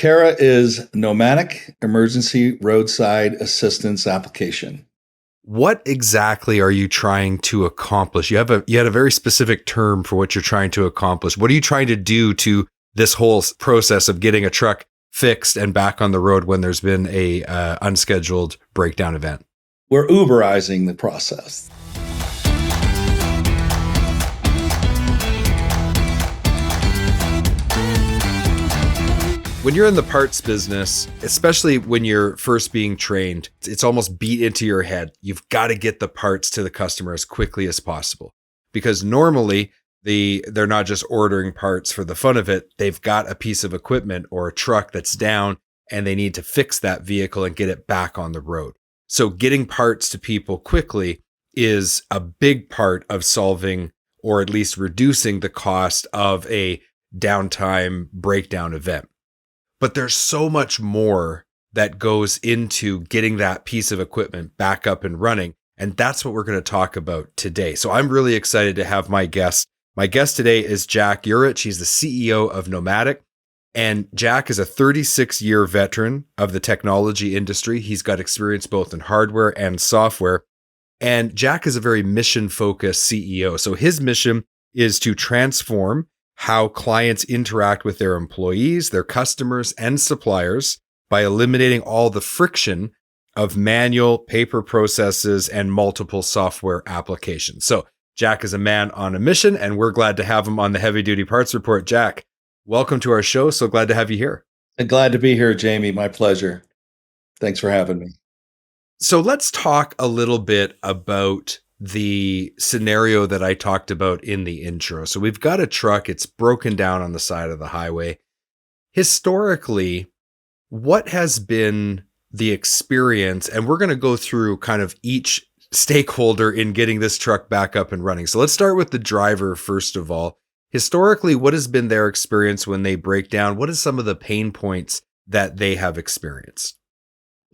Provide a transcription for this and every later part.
K.E.R.A.A is Nomadic Emergency Roadside Assistance Application. What exactly are you trying to accomplish? You had a very specific term for what you're trying to accomplish. What are you trying to do to this whole process of getting a truck fixed and back on the road when there's been a unscheduled breakdown event? We're Uberizing the process. When you're in the parts business, especially when you're first being trained, it's almost beat into your head. You've got to get the parts to the customer as quickly as possible, because normally they're not just ordering parts for the fun of it. They've got a piece of equipment or a truck that's down and they need to fix that vehicle and get it back on the road. So getting parts to people quickly is a big part of solving, or at least reducing, the cost of a downtime breakdown event. But there's so much more that goes into getting that piece of equipment back up and running. And that's what we're going to talk about today. So I'm really excited to have my guest. My guest today is Jack K.E.R.A.A. He's the CEO of Knomatic. And Jack is a 36-year veteran of the technology industry. He's got experience both in hardware and software. And Jack is a very mission-focused CEO. So his mission is to transform how clients interact with their employees, their customers, and suppliers by eliminating all the friction of manual paper processes and multiple software applications. So Jack is a man on a mission, and we're glad to have him on the Heavy Duty Parts Report. Jack, welcome to our show. So glad to have you here. Glad to be here, Jamie. My pleasure. Thanks for having me. So let's talk a little bit about the scenario that I talked about in the intro. So we've got a truck, it's broken down on the side of the highway. Historically, what has been the experience? And we're going to go through kind of each stakeholder in getting this truck back up and running. So let's start with the driver first of all. Historically, what has been their experience when they break down? What are some of the pain points that they have experienced?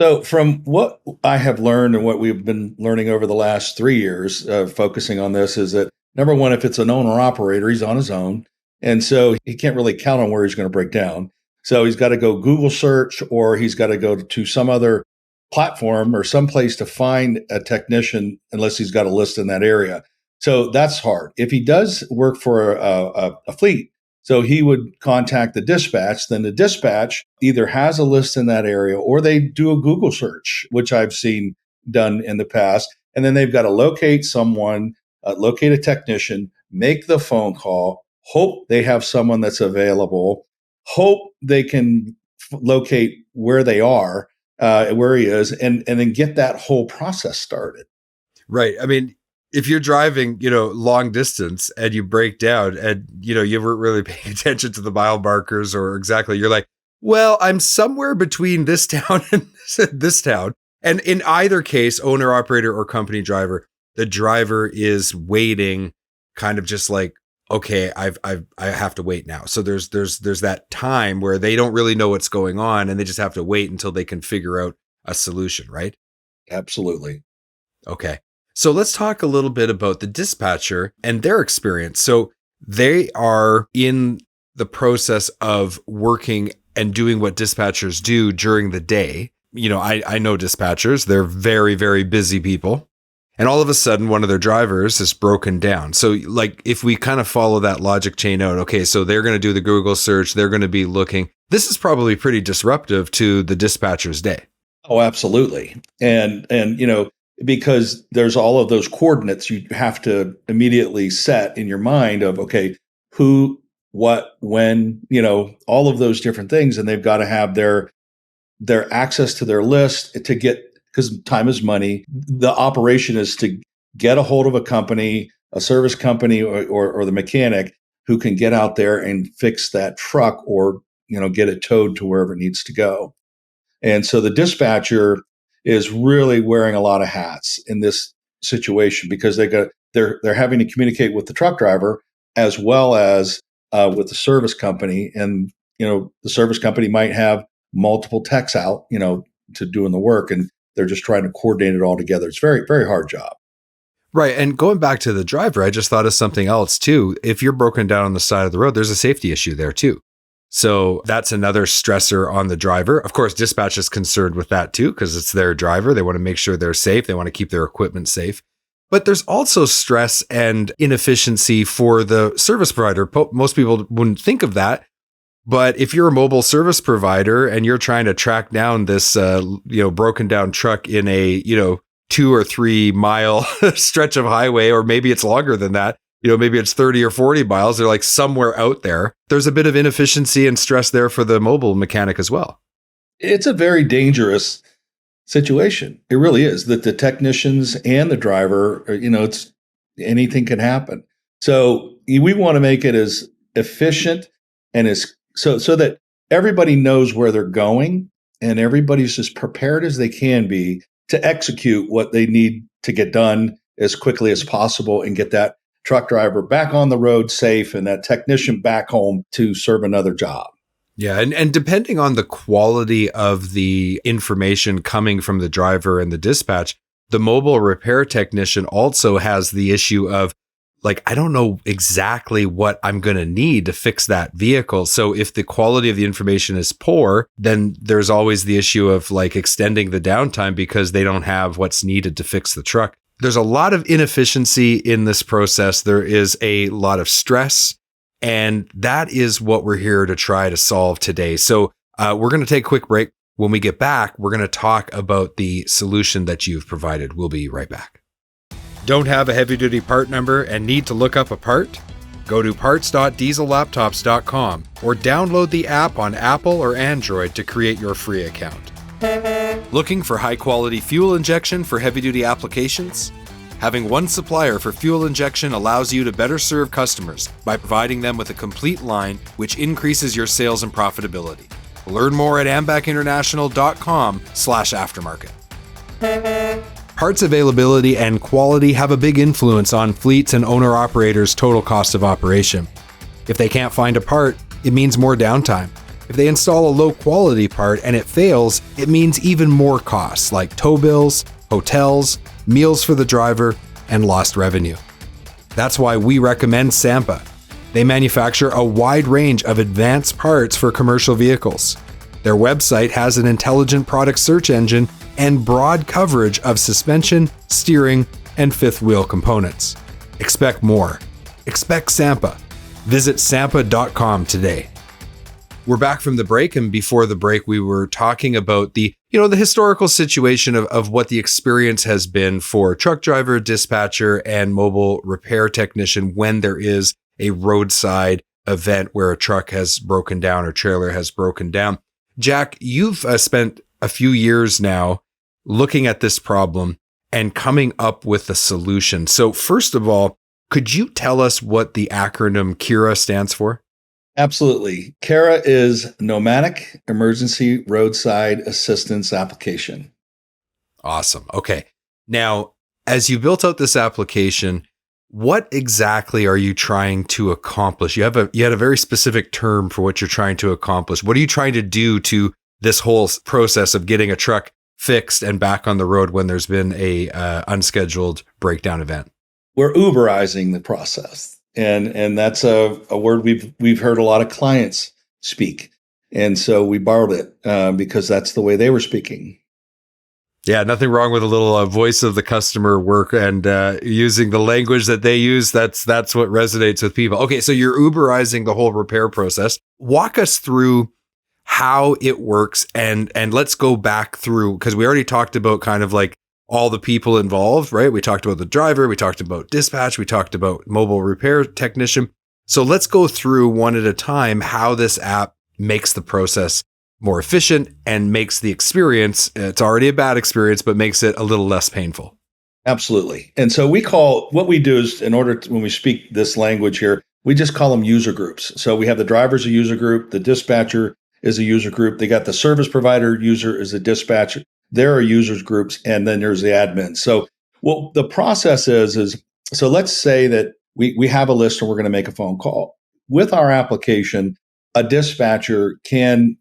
So from what I have learned and what we've been learning over the last 3 years, focusing on this, is that number one, if it's an owner operator, he's on his own. And so he can't really count on where he's going to break down. So he's got to go Google search, or he's got to go to some other platform or someplace to find a technician, unless he's got a list in that area. So that's hard. If he does work for a fleet, so he would contact the dispatch, then the dispatch either has a list in that area or they do a Google search, which I've seen done in the past. And then they've got to locate someone, locate a technician, make the phone call, hope they have someone that's available, hope they can locate where they are, where he is, and then get that whole process started. Right. I mean, if you're driving, long distance and you break down and, you weren't really paying attention to the mile markers or exactly, you're like, well, I'm somewhere between this town and this town. And in either case, owner, operator, or company driver, the driver is waiting, kind of just like, okay, I have to wait now. So there's that time where they don't really know what's going on and they just have to wait until they can figure out a solution, right? Absolutely. Okay. So let's talk a little bit about the dispatcher and their experience. So they are in the process of working and doing what dispatchers do during the day. I know dispatchers, they're very, very busy people. And all of a sudden, one of their drivers is broken down. So like, if we kind of follow that logic chain out, okay, so they're going to do the Google search, they're going to be looking. This is probably pretty disruptive to the dispatcher's day. Oh, absolutely. And because there's all of those coordinates you have to immediately set in your mind of, okay, who, what, when, all of those different things. And they've got to have their access to their list to get, because time is money. The operation is to get a hold of a company, a service company, or the mechanic who can get out there and fix that truck or, get it towed to wherever it needs to go. And so the dispatcher is really wearing a lot of hats in this situation, because they're having to communicate with the truck driver as well as with the service company. And, the service company might have multiple techs out, to doing the work, and they're just trying to coordinate it all together. It's very, very hard job. Right. And going back to the driver, I just thought of something else too. If you're broken down on the side of the road, there's a safety issue there too. So that's another stressor on the driver. Of course, dispatch is concerned with that too, because it's their driver. They want to make sure they're safe. They want to keep their equipment safe. But there's also stress and inefficiency for the service provider. Most people wouldn't think of that. But if you're a mobile service provider and you're trying to track down this, broken down truck in a, 2 or 3 mile stretch of highway, or maybe it's longer than that, maybe it's 30 or 40 miles, they're like somewhere out there. There's a bit of inefficiency and stress there for the mobile mechanic as well. It's a very dangerous situation. It really is, that the technicians and the driver, it's anything can happen. So we want to make it as efficient and as so that everybody knows where they're going and everybody's as prepared as they can be to execute what they need to get done as quickly as possible and get that truck driver back on the road safe and that technician back home to serve another job. Yeah. And depending on the quality of the information coming from the driver and the dispatch, the mobile repair technician also has the issue of, like, I don't know exactly what I'm going to need to fix that vehicle. So if the quality of the information is poor, then there's always the issue of like extending the downtime because they don't have what's needed to fix the truck. There's a lot of inefficiency in this process. There is a lot of stress, and that is what we're here to try to solve today. So we're going to take a quick break. When we get back, we're going to talk about the solution that you've provided. We'll be right back. Don't have a heavy-duty part number and need to look up a part? Go to parts.diesellaptops.com or download the app on Apple or Android to create your free account. Looking for high-quality fuel injection for heavy-duty applications? Having one supplier for fuel injection allows you to better serve customers by providing them with a complete line, which increases your sales and profitability. Learn more at ambackinternational.com/aftermarket. Parts availability and quality have a big influence on fleets and owner-operators' total cost of operation. If they can't find a part, it means more downtime. If they install a low-quality part and it fails, it means even more costs like tow bills, hotels, meals for the driver, and lost revenue. That's why we recommend Sampa. They manufacture a wide range of advanced parts for commercial vehicles. Their website has an intelligent product search engine and broad coverage of suspension, steering, and fifth wheel components. Expect more. Expect Sampa. Visit sampa.com today. We're back from the break, and before the break, we were talking about the historical situation of what the experience has been for truck driver, dispatcher, and mobile repair technician when there is a roadside event where a truck has broken down or trailer has broken down. Jack, you've spent a few years now looking at this problem and coming up with a solution. So first of all, could you tell us what the acronym K.E.R.A.A stands for? Absolutely. K.E.R.A.A is Nomadic Emergency Roadside Assistance Application. Awesome. Okay. Now, as you built out this application, what exactly are you trying to accomplish? You had a very specific term for what you're trying to accomplish. What are you trying to do to this whole process of getting a truck fixed and back on the road when there's been a unscheduled breakdown event? We're Uberizing the process. And that's a word we've heard a lot of clients speak. And so we borrowed it because that's the way they were speaking. Yeah, nothing wrong with a little voice of the customer work and using the language that they use. That's what resonates with people. Okay, so you're Uberizing the whole repair process. Walk us through how it works, and let's go back through, because we already talked about kind of like all the people involved, right? We talked about the driver, we talked about dispatch, we talked about mobile repair technician. So let's go through one at a time how this app makes the process more efficient and makes the experience, it's already a bad experience, but makes it a little less painful. Absolutely. And so what we do is, in order to, when we speak this language here, we just call them user groups. So we have the driver's a user group, the dispatcher is a user group. They got the service provider user is a dispatcher. There are users groups, and then there's the admin. So what the process is so let's say that we have a list and we're going to make a phone call. With our application, a dispatcher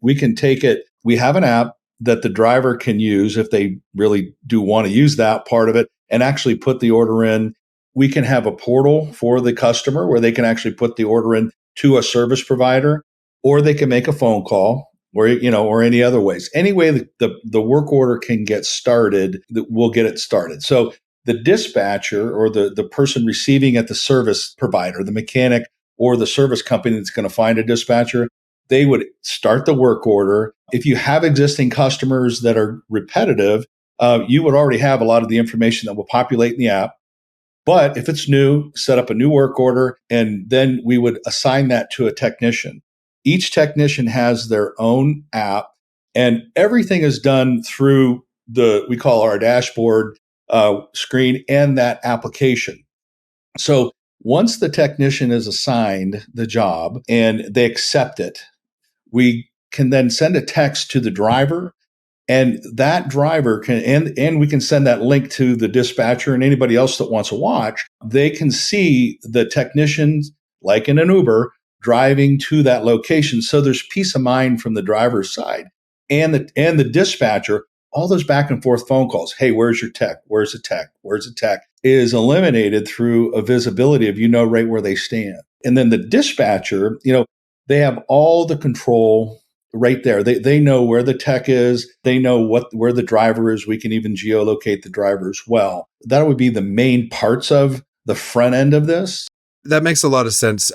we can take it. We have an app that the driver can use if they really do want to use that part of it and actually put the order in. We can have a portal for the customer where they can actually put the order in to a service provider. or they can make a phone call, or or any other ways. Any way that the work order can get started, that we'll get it started. So the dispatcher or the person receiving at the service provider, the mechanic or the service company that's going to find a dispatcher, they would start the work order. If you have existing customers that are repetitive, you would already have a lot of the information that will populate in the app. But if it's new, set up a new work order, and then we would assign that to a technician. Each technician has their own app, and everything is done through we call our dashboard screen and that application. So once the technician is assigned the job and they accept it, we can then send a text to the driver, and that driver can and we can send that link to the dispatcher and anybody else that wants to watch. They can see the technicians, like in an Uber, driving to that location. So there's peace of mind from the driver's side and the dispatcher. All those back and forth phone calls, hey, where's your tech, where's the tech, where's the tech, is eliminated through a visibility of right where they stand. And then the dispatcher, they have all the control right there. They know where the tech is. They know where the driver is. We can even geolocate the driver as well. That would be the main parts of the front end of this. That makes a lot of sense.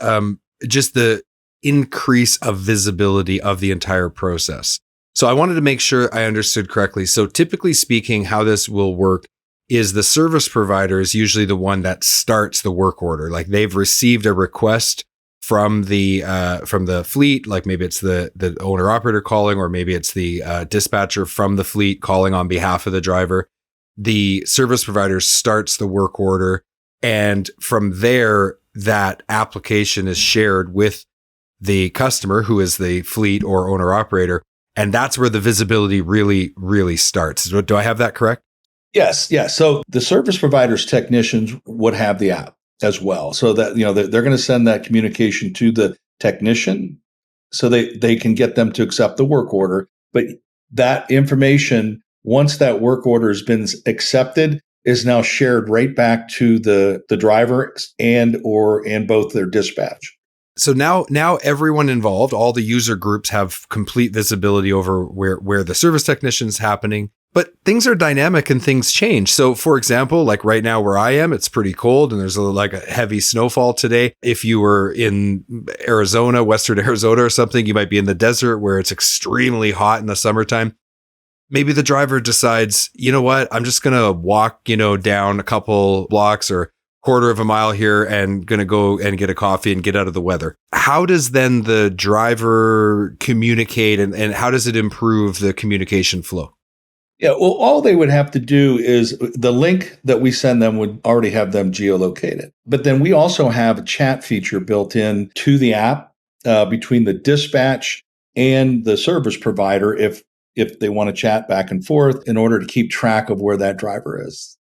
Just the increase of visibility of the entire process. So I wanted to make sure I understood correctly. So typically speaking, how this will work is the service provider is usually the one that starts the work order. Like they've received a request from the fleet, like maybe it's the owner operator calling, or maybe it's the dispatcher from the fleet calling on behalf of the driver. The service provider starts the work order, and from there, that application is shared with the customer, who is the fleet or owner operator, and that's where the visibility really, really starts. Do I have that correct? Yes. So the service provider's technicians would have the app as well. So that, they're going to send that communication to the technician so they can get them to accept the work order. But that information, once that work order has been accepted, is now shared right back to the driver and both their dispatch. So now everyone involved, all the user groups, have complete visibility over where the service technician's happening. But things are dynamic and things change. So for example, like right now where I am, it's pretty cold and there's a heavy snowfall today. If you were in Arizona, Western Arizona or something, you might be in the desert where it's extremely hot in the summertime. Maybe the driver decides, you know what, I'm just going to walk, down a couple blocks or quarter of a mile here and going to go and get a coffee and get out of the weather. How does then the driver communicate and how does it improve the communication flow? Yeah, well, all they would have to do is the link that we send them would already have them geolocated. But then we also have a chat feature built in to the app between the dispatch and the service provider if they want to chat back and forth in order to keep track of where that driver is.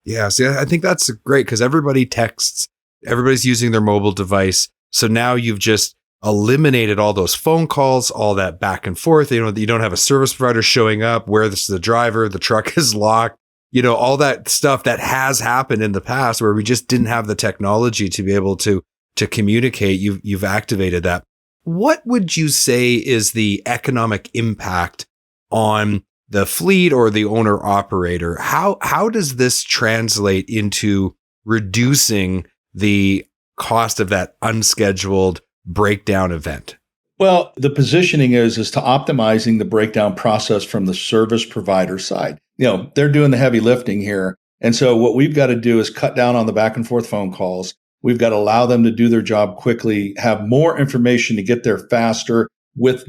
Yeah, see, I think that's great because everybody texts, everybody's using their mobile device. So now you've just eliminated all those phone calls, all that back and forth. You don't have a service provider showing up where this is the driver, the truck is locked, all that stuff that has happened in the past where we just didn't have the technology to be able to communicate. You've activated that. What would you say is the economic impact on the fleet or the owner operator? How does this translate into reducing the cost of that unscheduled breakdown event? Well, the positioning is to optimizing the breakdown process from the service provider side. They're doing the heavy lifting here. And so what we've got to do is cut down on the back and forth phone calls. We've got to allow them to do their job quickly, have more information to get there faster with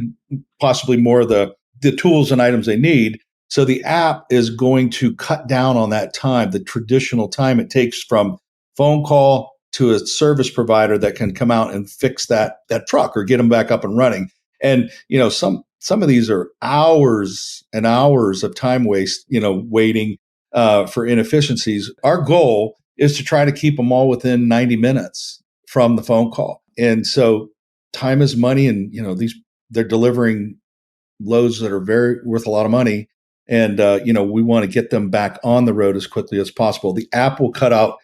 possibly more of the tools and items they need. So the app is going to cut down on that time, the traditional time it takes from phone call to a service provider that can come out and fix that truck or get them back up and running. And some of these are hours and hours of time waste, waiting for inefficiencies. Our goal is to try to keep them all within 90 minutes from the phone call. And so time is money, and they're delivering loads that are very worth a lot of money. And we want to get them back on the road as quickly as possible. The app will cut out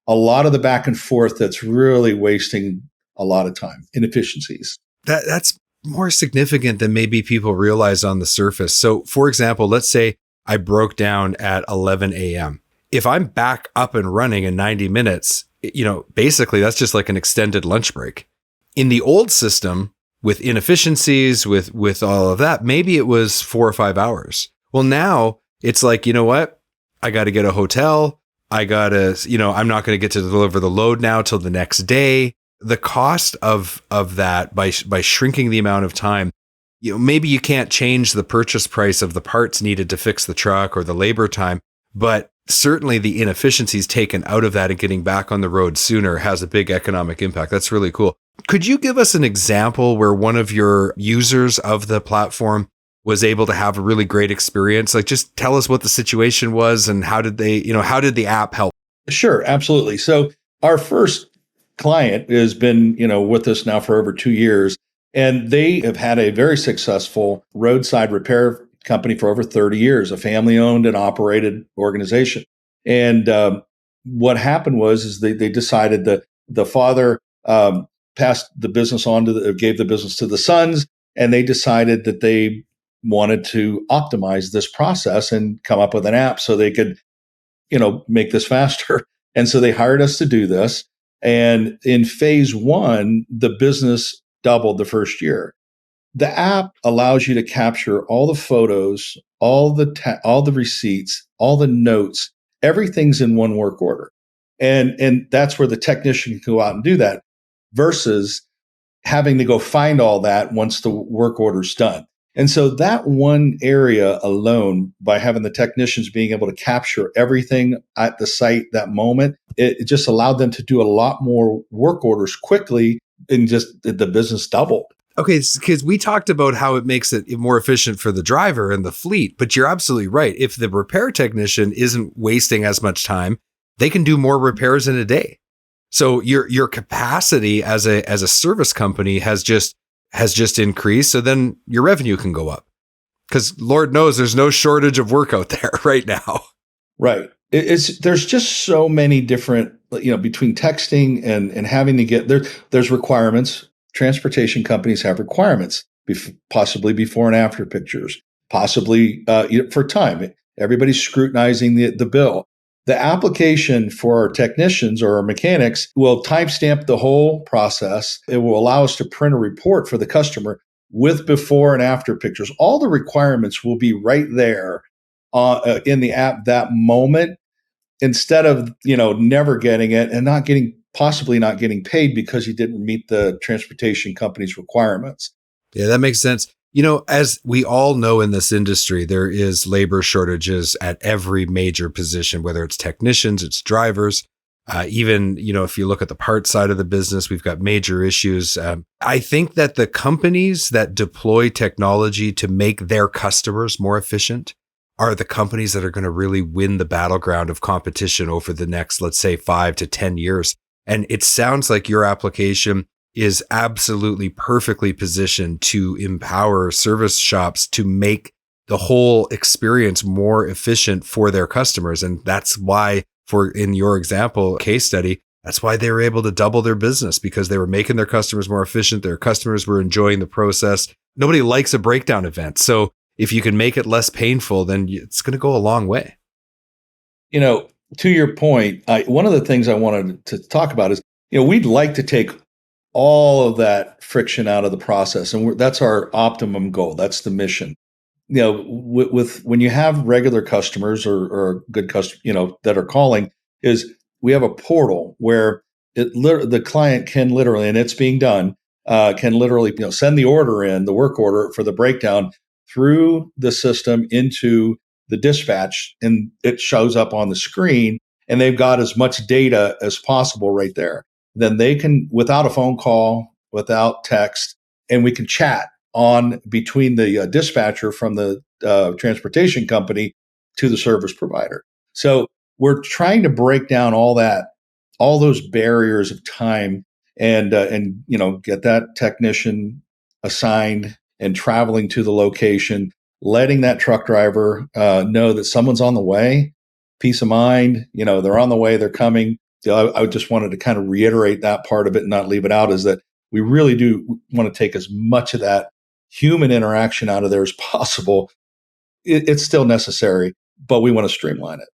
a lot of the back and forth that's really wasting a lot of time, inefficiencies. That's more significant than maybe people realize on the surface. So, for example, let's say I broke down at 11 a.m. If I'm back up and running in 90 minutes, basically that's just like an extended lunch break. In the old system, with inefficiencies, with all of that, maybe it was 4 or 5 hours. Well, now it's like, you know what? I got to get a hotel. I got to, I'm not going to get to deliver the load now till the next day. The cost of that by shrinking the amount of time, maybe you can't change the purchase price of the parts needed to fix the truck or the labor time, but certainly the inefficiencies taken out of that and getting back on the road sooner has a big economic impact. That's really cool. Could you give us an example where one of your users of the platform was able to have a really great experience? Like, just tell us what the situation was and how did the app help? Sure, absolutely. So our first client has been, with us now for over 2 years, and they have had a very successful roadside repair company for over 30 years, a family-owned and operated organization. And what happened is they decided that the father passed the business gave the business to the sons, and they decided that they wanted to optimize this process and come up with an app so they could, make this faster. And so they hired us to do this. And in phase one, the business doubled the first year. The app allows you to capture all the photos, all the receipts, all the notes. Everything's in one work order, and that's where the technician can go out and do that, versus having to go find all that once the work order's done. And so that one area alone, by having the technicians being able to capture everything at the site that moment, it just allowed them to do a lot more work orders quickly, and just the business doubled. Okay, because we talked about how it makes it more efficient for the driver and the fleet, but you're absolutely right. If the repair technician isn't wasting as much time, they can do more repairs in a day. So your capacity as a service company has just increased. So then your revenue can go up, because Lord knows there's no shortage of work out there right now. Right. There's just so many different, between texting and having to get there's requirements. Transportation companies have requirements, possibly before and after pictures, possibly for time. Everybody's scrutinizing the bill. The application for our technicians or our mechanics will timestamp the whole process. It will allow us to print a report for the customer with before and after pictures. All the requirements will be right there in the app that moment, instead of never getting it and possibly not getting paid because you didn't meet the transportation company's requirements. Yeah, that makes sense. As we all know in this industry, there is labor shortages at every major position, whether it's technicians, it's drivers. Even, if you look at the parts side of the business, we've got major issues. I think that the companies that deploy technology to make their customers more efficient are the companies that are going to really win the battleground of competition over the next, let's say, 5 to 10 years. And it sounds like your application is absolutely perfectly positioned to empower service shops to make the whole experience more efficient for their customers. And that's why, in your example case study, that's why they were able to double their business, because they were making their customers more efficient. Their customers were enjoying the process. Nobody likes a breakdown event. So if you can make it less painful, then it's going to go a long way. To your point, one of the things I wanted to talk about is, we'd like to take all of that friction out of the process, and that's our optimum goal. That's the mission. With when you have regular customers or good customers, that are calling, is we have a portal where the client can literally, and it's being done, can literally, send the order in, the work order for the breakdown through the system into the dispatch, and it shows up on the screen, and they've got as much data as possible right there. Then they can, without a phone call, without text, and we can chat on between the dispatcher from the transportation company to the service provider. So we're trying to break down all those barriers of time, and get that technician assigned and traveling to the location, letting that truck driver know that someone's on the way. Peace of mind, they're on the way, they're coming. I just wanted to kind of reiterate that part of it and not leave it out, is that we really do want to take as much of that human interaction out of there as possible. It's still necessary, but we want to streamline it.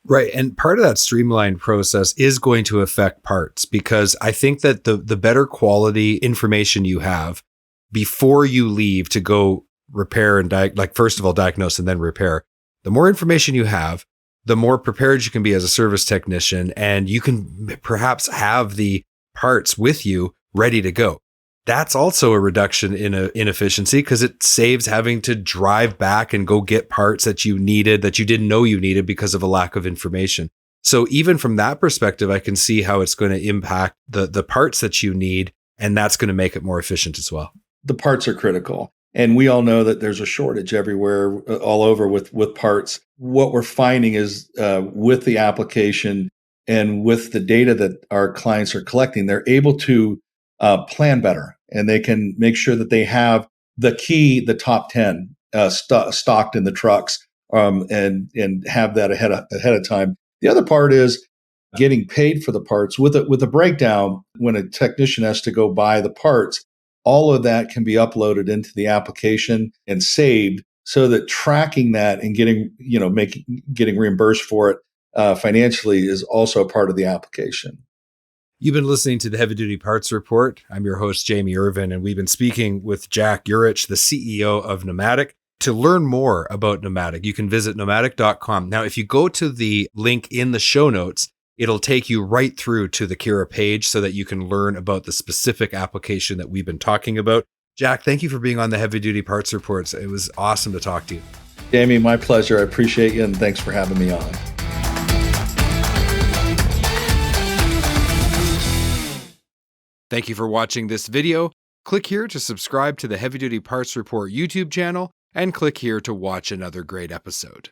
Right. And part of that streamlined process is going to affect parts, because I think that the better quality information you have before you leave to go repair and first of all, diagnose and then repair, the more information you have, the more prepared you can be as a service technician, and you can perhaps have the parts with you ready to go. That's also a reduction in inefficiency, because it saves having to drive back and go get parts that you needed, that you didn't know you needed because of a lack of information. So even from that perspective, I can see how it's going to impact the parts that you need, and that's going to make it more efficient as well. The parts are critical. And we all know that there's a shortage everywhere, all over with parts. What we're finding is with the application and with the data that our clients are collecting, they're able to plan better, and they can make sure that they have the top 10 stocked in the trucks, and have that ahead of time. The other part is getting paid for the parts with a breakdown. When a technician has to go buy the parts, all of that can be uploaded into the application and saved, so that tracking that and getting reimbursed for it financially is also a part of the application. You've been listening to the Heavy Duty Parts Report. I'm your host, Jamie Irvin, and we've been speaking with Jack K.E.R.A.A, the CEO of Knomatic. To learn more about Nomadic, you can visit nomadic.com. Now, if you go to the link in the show notes, it'll take you right through to the K.E.R.A.A page so that you can learn about the specific application that we've been talking about. Jack, thank you for being on the Heavy Duty Parts Reports. It was awesome to talk to you. Jamie, my pleasure. I appreciate you, and thanks for having me on. Thank you for watching this video. Click here to subscribe to the Heavy Duty Parts Report YouTube channel, and click here to watch another great episode.